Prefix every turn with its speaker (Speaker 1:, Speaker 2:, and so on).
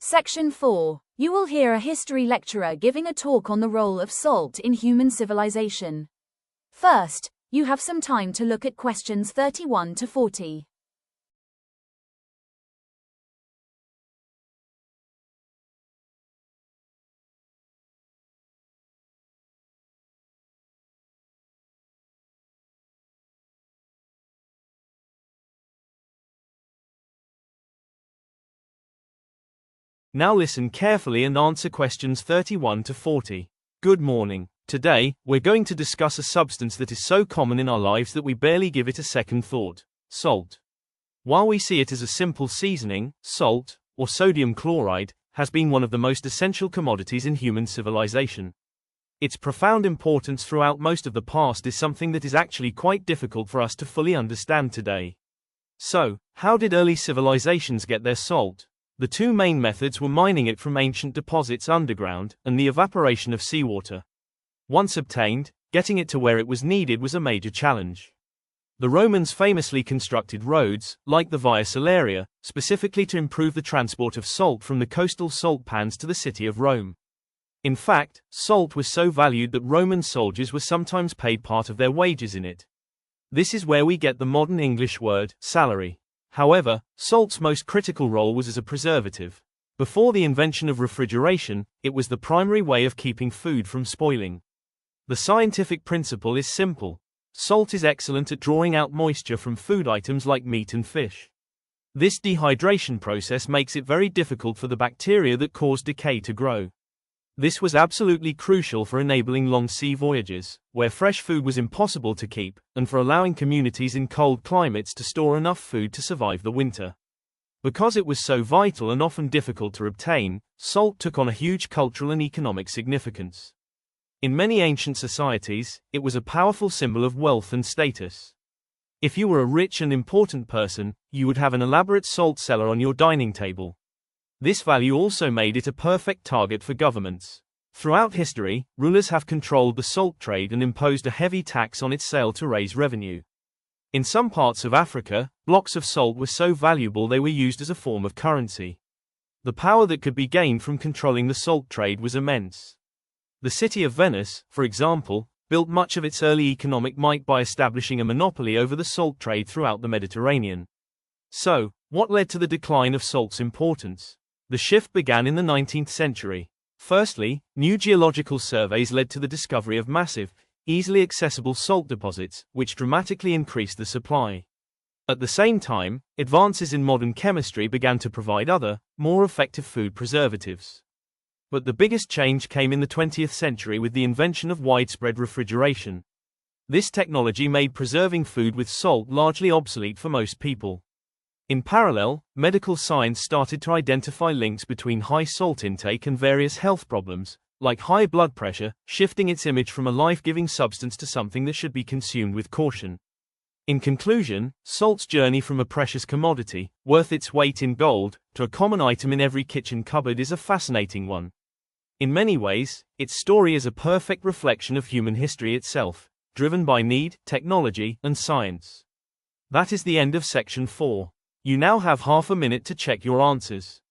Speaker 1: Section 4. You will hear a history lecturer giving a talk on the role of salt in human civilization. First, you have some time to look at questions 31 to 40.
Speaker 2: Now listen carefully and answer questions 31 to 40. Good morning. Today, we're going to discuss a substance that is so common in our lives that we barely give it a second thought: salt. While we see it as a simple seasoning, salt, or sodium chloride, has been one of the most essential commodities in human civilization. Its profound importance throughout most of the past is something that is actually quite difficult for us to fully understand today. So, how did early civilizations get their salt? The two main methods were mining it from ancient deposits underground, and the evaporation of seawater. Once obtained, getting it to where it was needed was a major challenge. The Romans famously constructed roads, like the Via Salaria, specifically to improve the transport of salt from the coastal salt pans to the city of Rome. In fact, salt was so valued that Roman soldiers were sometimes paid part of their wages in it. This is where we get the modern English word, salary. However, salt's most critical role was as a preservative. Before the invention of refrigeration, it was the primary way of keeping food from spoiling. The scientific principle is simple. Salt is excellent at drawing out moisture from food items like meat and fish. This dehydration process makes it very difficult for the bacteria that cause decay to grow. This was absolutely crucial for enabling long sea voyages, where fresh food was impossible to keep, and for allowing communities in cold climates to store enough food to survive the winter. Because it was so vital and often difficult to obtain, salt took on a huge cultural and economic significance. In many ancient societies, it was a powerful symbol of wealth and status. If you were a rich and important person, you would have an elaborate salt cellar on your dining table. This value also made it a perfect target for governments. Throughout history, rulers have controlled the salt trade and imposed a heavy tax on its sale to raise revenue. In some parts of Africa, blocks of salt were so valuable they were used as a form of currency. The power that could be gained from controlling the salt trade was immense. The city of Venice, for example, built much of its early economic might by establishing a monopoly over the salt trade throughout the Mediterranean. So, what led to the decline of salt's importance? The shift began in the 19th century. Firstly, new geological surveys led to the discovery of massive, easily accessible salt deposits, which dramatically increased the supply. At the same time, advances in modern chemistry began to provide other, more effective food preservatives. But the biggest change came in the 20th century with the invention of widespread refrigeration. This technology made preserving food with salt largely obsolete for most people. In parallel, medical science started to identify links between high salt intake and various health problems, like high blood pressure, shifting its image from a life-giving substance to something that should be consumed with caution. In conclusion, salt's journey from a precious commodity, worth its weight in gold, to a common item in every kitchen cupboard is a fascinating one. In many ways, its story is a perfect reflection of human history itself, driven by need, technology, and science. That is the end of section 4. You now have half a minute to check your answers.